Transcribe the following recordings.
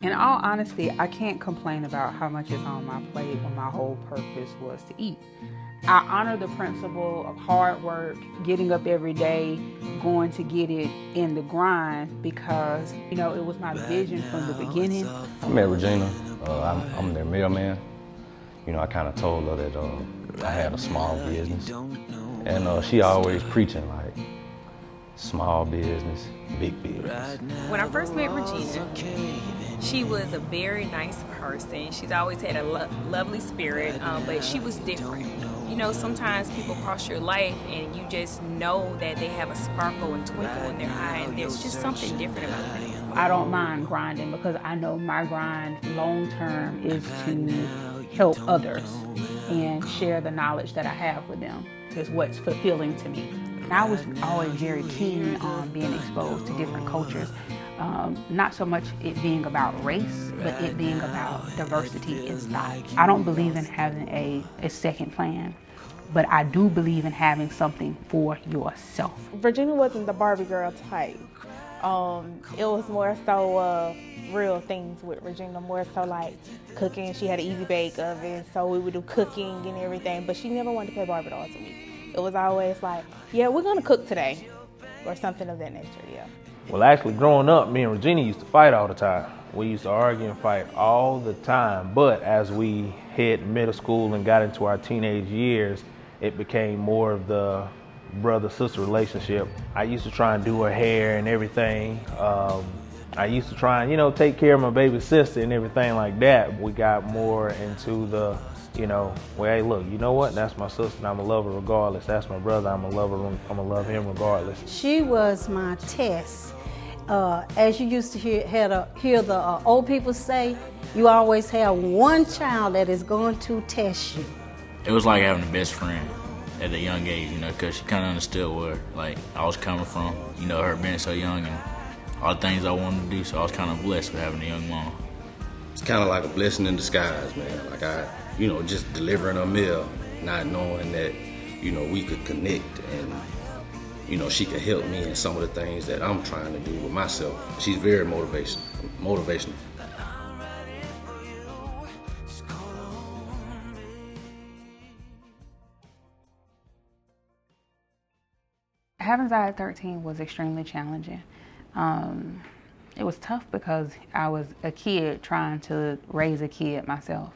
In all honesty, I can't complain about how much is on my plate when my whole purpose was to eat. I honor the principle of hard work, getting up every day, going to get it in the grind because, it was my vision from the beginning. I met Regina. I'm their mailman. I kind of told her that I had a small business. And she always preaching like small business, big business. When I first met Regina, she was a very nice person. She's always had a lovely spirit, but she was different. Sometimes people cross your life and you just know that they have a sparkle and twinkle in their eye, and there's just something different about them. I don't mind grinding because I know my grind long term is to help others and share the knowledge that I have with them. Is what's fulfilling to me. And I was always very keen on being exposed to different cultures. Not so much it being about race, but it being about diversity in style. I don't believe in having a second plan, but I do believe in having something for yourself. Regina wasn't the Barbie girl type. It was more so real things with Regina, more so like cooking. She had an easy bake oven, so we would do cooking and everything, but she never wanted to play Barbie dolls with me. It was always like, yeah, we're gonna cook today, or something of that nature, yeah. Well, actually, growing up, me and Regina used to fight all the time. We used to argue and fight all the time, but as we hit middle school and got into our teenage years, it became more of the brother-sister relationship. I used to try and do her hair and everything. I used to try and, take care of my baby sister and everything like that. We got more into the, well, hey, look, you know what? That's my sister, and I'm going to love her regardless. That's my brother, I'm going to love him regardless. She was my test. As you used to hear the old people say, you always have one child that is going to test you. It was like having a best friend at a young age, because she kind of understood where I was coming from, her being so young and all the things I wanted to do, so I was kind of blessed with having a young mom. It's kind of like a blessing in disguise, man. Like just delivering a meal, not knowing that, we could connect and, she could help me in some of the things that I'm trying to do with myself. She's very motivational. Having Zai at 13 was extremely challenging. It was tough because I was a kid trying to raise a kid myself.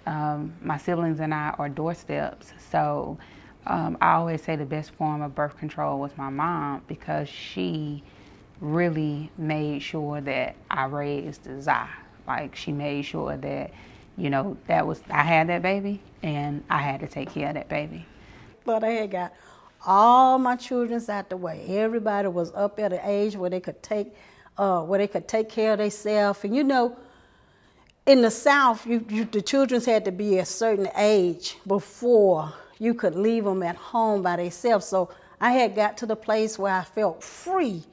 My siblings and I are doorsteps, so I always say the best form of birth control was my mom because she really made sure that I raised Zai. Like, she made sure that, I had that baby and I had to take care of that baby. But I had got all my children's out the way. Everybody was up at an age where they could take care of themselves. And in the South, the children had to be a certain age before you could leave them at home by themselves. So I had got to the place where I felt free.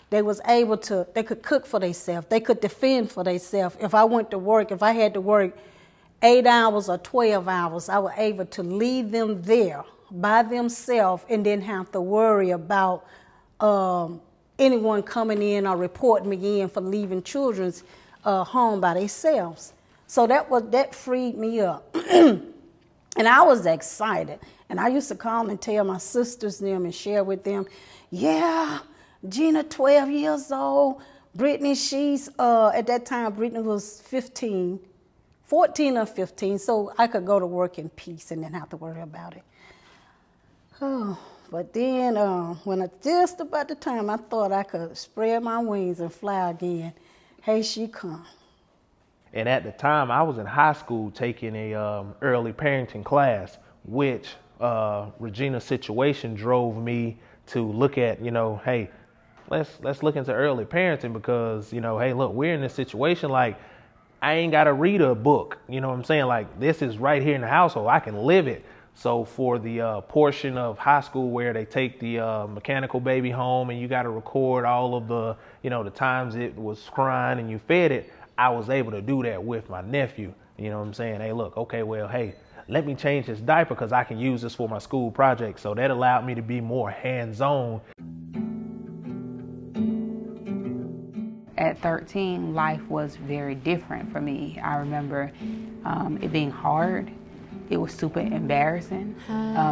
They could cook for themselves. They could defend for themselves. If I went to work, if I had to work 8 hours or 12 hours, I was able to leave them there by themselves and didn't have to worry about anyone coming in or reporting me in for leaving children's home by themselves. So that freed me up. And I was excited. And I used to call and tell my sisters them and share with them, yeah, Gina 12 years old. Brittany, she's, at that time, Brittany was 14 or 15, so I could go to work in peace and didn't have to worry about it. Oh, but then just about the time I thought I could spread my wings and fly again, hey, she come. And at the time, I was in high school taking a early parenting class, which Regina's situation drove me to look at, hey, let's look into early parenting because, hey, look, we're in this situation, like, I ain't got to read a book, you know what I'm saying? Like, this is right here in the household. I can live it. So for the portion of high school where they take the mechanical baby home and you got to record all of the, the times it was crying and you fed it, I was able to do that with my nephew. You know what I'm saying? Hey, look, okay, well, hey, let me change his diaper because I can use this for my school project. So that allowed me to be more hands-on. at 13, life was very different for me. I remember it being hard. It was super embarrassing.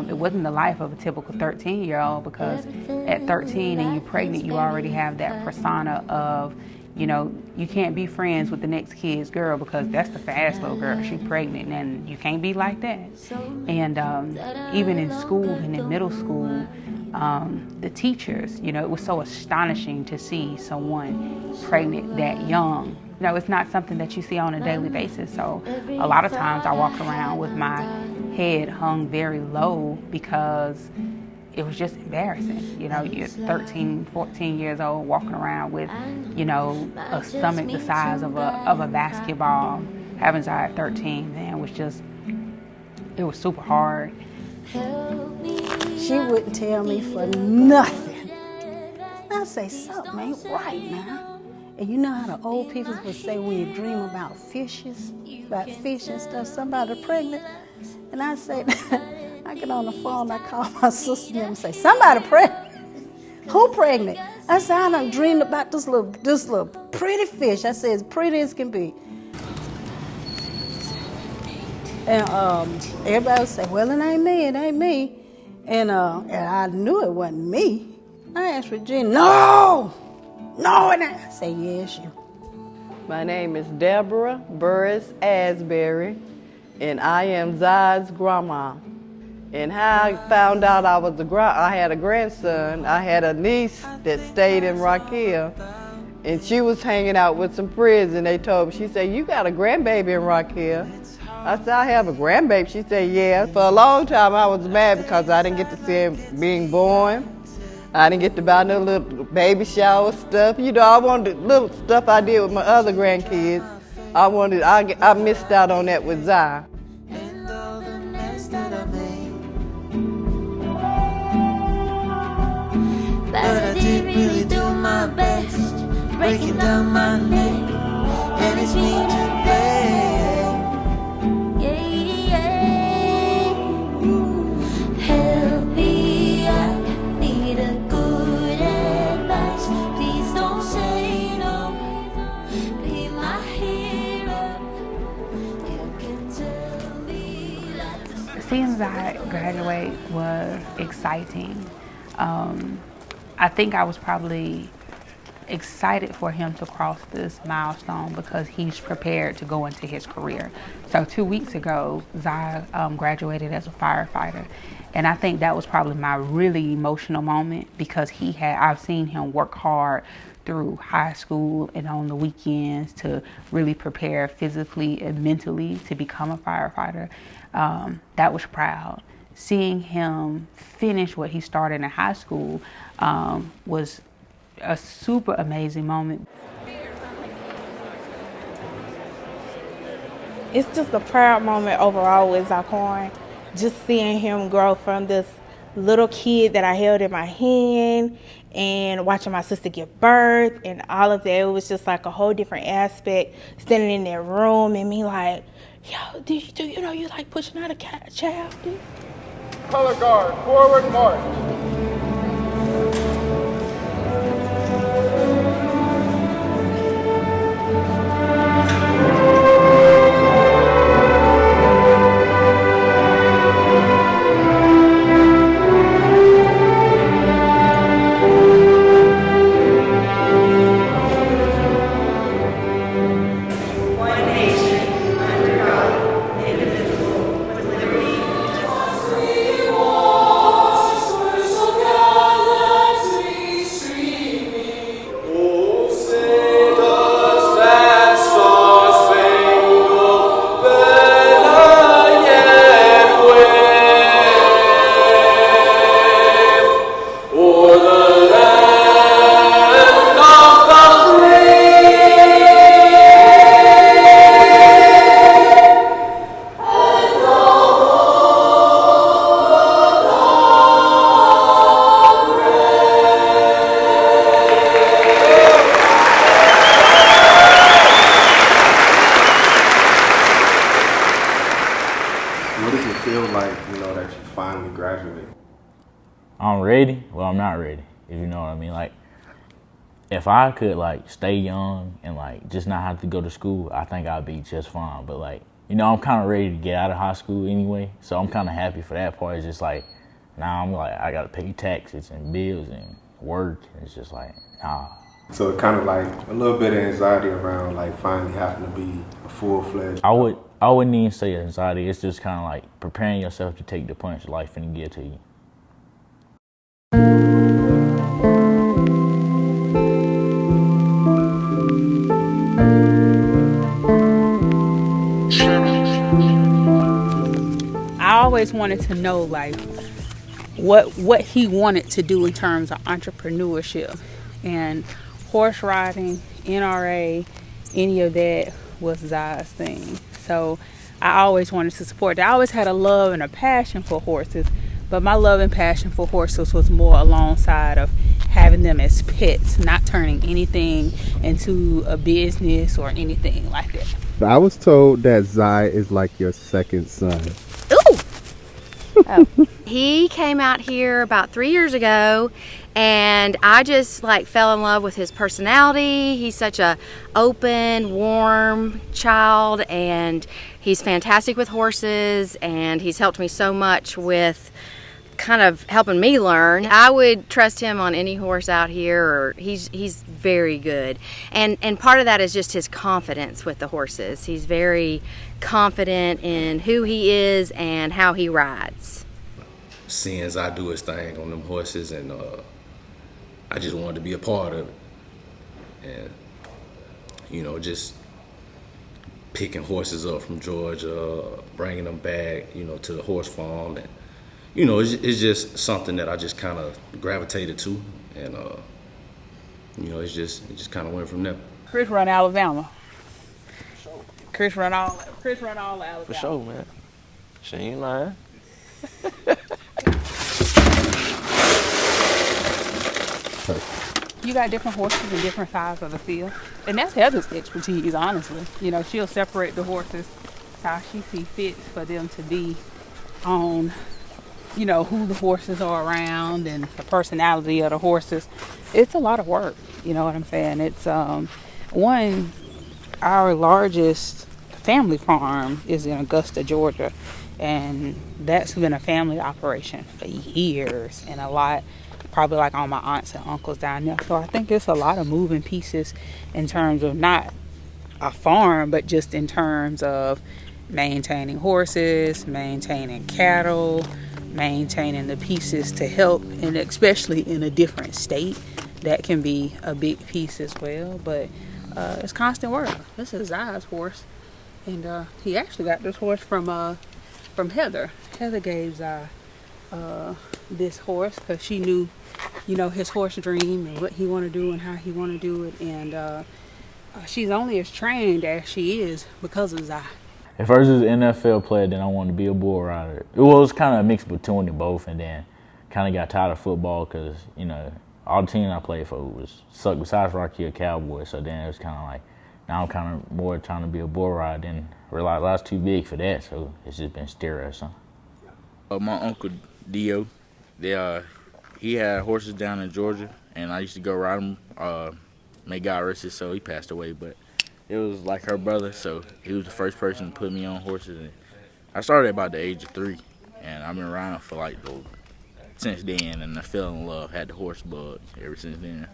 It wasn't the life of a typical 13-year-old, because at 13 and you're pregnant, you already have that persona of, you know, you can't be friends with the next kid's girl because that's the fast little girl. She's pregnant and you can't be like that. And even in school and in middle school, the teachers, you know, it was so astonishing to see someone pregnant that young. You know, it's not something that you see on a daily basis. So a lot of times I walk around with my head hung very low because it was just embarrassing. You know, you're 13, 14 years old walking around with, you know, a stomach the size of a basketball. Having Zai at 13, man, was just, it was super hard. She wouldn't tell me for nothing. I say, something ain't right now. And you know how the old people would say when you dream about fishes, about fish and stuff, somebody pregnant? And I say, I get on the phone, I call my sister and say, somebody pregnant? Who pregnant? I said, I done dreamed about this little pretty fish. I said, as pretty as can be. And everybody would say, well, it ain't me. And I knew it wasn't me. I asked Regina, no, it ain't. I said, yes, you. My name is Deborah Burris Asbury, and I am Zai's grandma. And how I found out I had a grandson, I had a niece that stayed in Rock Hill, and she was hanging out with some friends, and they told me, she said, you got a grandbaby in Rock Hill. I said, I have a grandbaby. She said, yeah. For a long time, I was mad because I didn't get to see him being born. I didn't get to buy no little baby shower stuff. You know, I wanted the little stuff I did with my other grandkids. I missed out on that with Zai. But I did really do my best, breaking down my neck, and it's me to blame. Help me, I need a good advice. Please don't say no, be my hero. You can tell me that. Seeing Zai graduate was exciting. I think I was probably excited for him to cross this milestone because he's prepared to go into his career. So 2 weeks ago, Zai graduated as a firefighter. And I think that was probably my really emotional moment because I've seen him work hard through high school and on the weekends to really prepare physically and mentally to become a firefighter. That was proud. Seeing him finish what he started in high school was a super amazing moment. It's just a proud moment overall with Zaquan. Just seeing him grow from this little kid that I held in my hand and watching my sister give birth and all of that. It was just like a whole different aspect, standing in that room and me like, yo, do you know you like pushing out a child, dude? Color guard, forward march. What does it feel like, that you finally graduate? I'm ready. Well, I'm not ready, if you know what I mean. Like, if I could like stay young and like just not have to go to school, I think I'd be just fine. But like, you know, I'm kind of ready to get out of high school anyway, so I'm kind of happy for that part. It's just like, now I'm like, I gotta pay taxes and bills and work. It's just like, nah. So it kind of like a little bit of anxiety around like finally having to be a full-fledged. I wouldn't even say anxiety. It's just kind of like preparing yourself to take the punch life finna give to you. I always wanted to know like what he wanted to do in terms of entrepreneurship, and horse riding, NRA, any of that was Zai's thing. So I always wanted to support that. I always had a love and a passion for horses, but my love and passion for horses was more alongside of having them as pets, not turning anything into a business or anything like that. I was told that Zai is like your second son. Ooh! Oh. He came out here about 3 years ago, and I just like fell in love with his personality. He's such a open, warm child, and he's fantastic with horses, and he's helped me so much with kind of helping me learn. I would trust him on any horse out here, or he's very good. And part of that is just his confidence with the horses. He's very confident in who he is and how he rides. Seeing Zai do his thing on them horses, and I just wanted to be a part of it. And, you know, just picking horses up from Georgia, bringing them back, you know, to the horse farm. And, you know, it's just something that I just kind of gravitated to. And, you know, it just kind of went from there. Chris run Alabama. Chris run all Alabama. For sure, man. She ain't lying. You got different horses in different sides of the field, and that's Heather's expertise, honestly. You know, she'll separate the horses how she sees fit for them to be on, you know, who the horses are around and the personality of the horses. It's a lot of work, you know what I'm saying? It's our largest family farm is in Augusta, Georgia, and that's been a family operation for years, and a lot probably like all my aunts and uncles down there. So I think it's a lot of moving pieces in terms of not a farm, but just in terms of maintaining horses, maintaining cattle, maintaining the pieces to help, and especially in a different state, that can be a big piece as well. But it's constant work. This is Zai's horse, and he actually got this horse from Heather. Heather gave Zai this horse because she knew, you know, his horse dream and what he want to do and how he want to do it, and she's only as trained as she is because of Zai. At first it was an NFL player, then I wanted to be a bull rider. It was kind of a mix between the both, and then kind of got tired of football because, you know, all the teams I played for was sucked besides Rocky or Cowboys. So then it was kind of like, now I'm kind of more trying to be a bull rider, and realized I was too big for that, so it's just been stereo or something. My uncle Dio, he had horses down in Georgia, and I used to go ride them. May God rest his soul, he passed away, but it was like her brother, so he was the first person to put me on horses. And I started at about the age of 3, and I've been riding for like since then, and I fell in love, had the horse bug ever since then.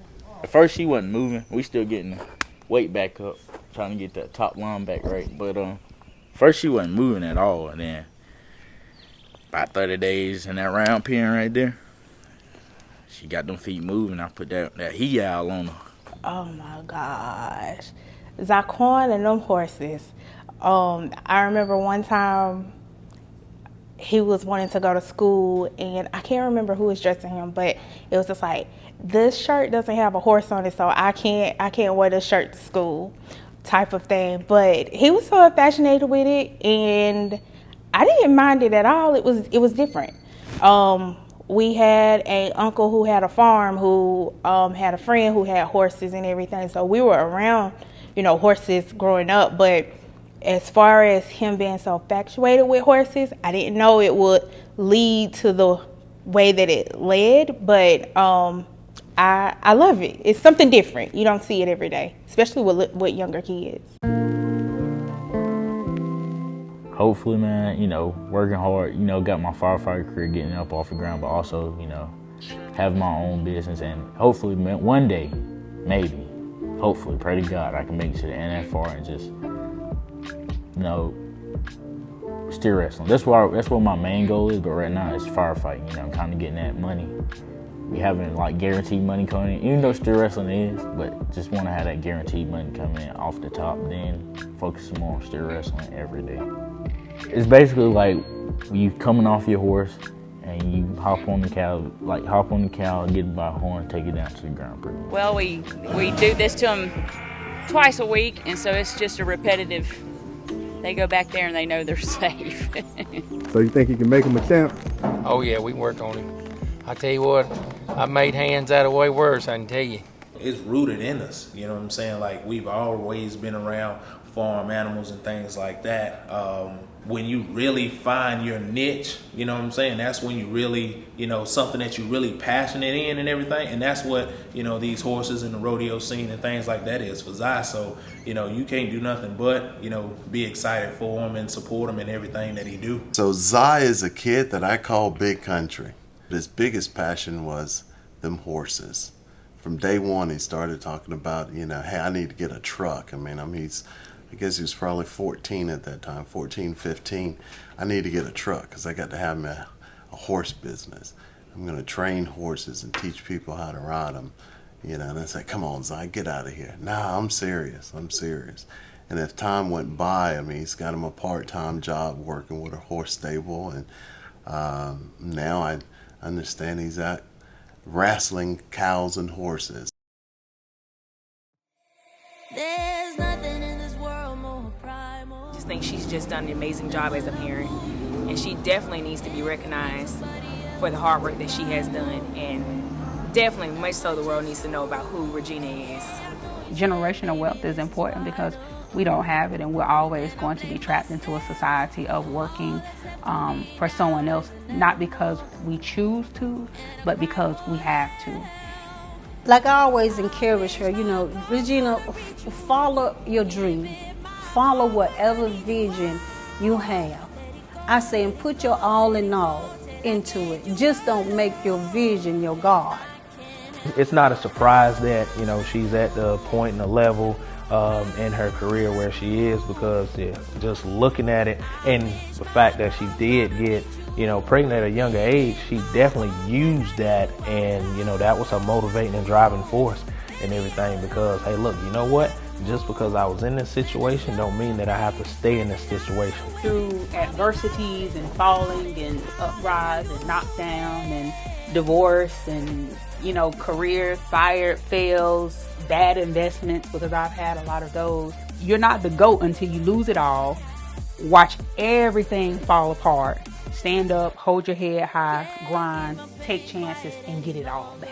At first she wasn't moving, we still getting the weight back up, trying to get that top line back right, but first she wasn't moving at all, and then about 30 days in that round pen right there, she got them feet moving. I put that he owl on her. Oh my gosh. Zaquan and them horses. I remember one time he was wanting to go to school, and I can't remember who was dressing him, but it was just like, this shirt doesn't have a horse on it, so I can't wear this shirt to school type of thing. But he was so infatuated with it, and I didn't mind it at all. It was different. We had an uncle who had a farm who had a friend who had horses and everything. So we were around, you know, horses growing up. But as far as him being so infatuated with horses, I didn't know it would lead to the way that it led. But I love it. It's something different. You don't see it every day, especially with younger kids. Hopefully, man, working hard, got my firefighter career getting up off the ground, but also, have my own business, and hopefully, man, one day, maybe, hopefully, pray to God, I can make it to the NFR and just, steer wrestling. That's what my main goal is, but right now it's firefighting, kind of getting that money. We having like guaranteed money coming in, even though steer wrestling is, but just want to have that guaranteed money coming in off the top, then focusing more on steer wrestling every day. It's basically like you coming off your horse and you hop on the cow, get by a horn, take it down to the ground. Well, we do this to them twice a week, and so it's just a repetitive. They go back there and they know they're safe. So you think you can make him a champ? Oh yeah, we can work on him. I tell you what, I made hands out of way worse, I can tell you. It's rooted in us, you know what I'm saying? Like, we've always been around farm animals and things like that. When you really find your niche, you know what I'm saying? That's when you really, something that you're really passionate in and everything. And that's what, these horses and the rodeo scene and things like that is for Zai. So, you can't do nothing but, be excited for him and support him in everything that he do. So Zai is a kid that I call Big Country. His biggest passion was them horses. From day one, he started talking about, hey, I need to get a truck. I guess he was probably 14 at that time, 14, 15. I need to get a truck because I got to have a horse business. I'm going to train horses and teach people how to ride them. And I said, come on, Zai, get out of here. Nah, I'm serious. And as time went by, he's got him a part-time job working with a horse stable. And now I understand he's out wrestling cows and horses. There's nothing in this world more primal. I just think she's just done an amazing job as a parent, and she definitely needs to be recognized for the hard work that she has done, and definitely much so the world needs to know about who Regina is. Generational wealth is important because we don't have it, and we're always going to be trapped into a society of working for someone else, not because we choose to, but because we have to. Like I always encourage her, Regina, follow your dream. Follow whatever vision you have. I say, and put your all in all into it. Just don't make your vision your God. It's not a surprise that, she's at the point and the level in her career where she is, because just looking at it and the fact that she did get pregnant at a younger age, she definitely used that, and that was her motivating and driving force and everything. Because hey, look, you know what? Just because I was in this situation don't mean that I have to stay in this situation. Through adversities and falling and uprise and knockdown and divorce and career fired, fails, bad investments, because I've had a lot of those. You're not the GOAT until you lose it all. Watch everything fall apart. Stand up, hold your head high, grind, take chances, and get it all back.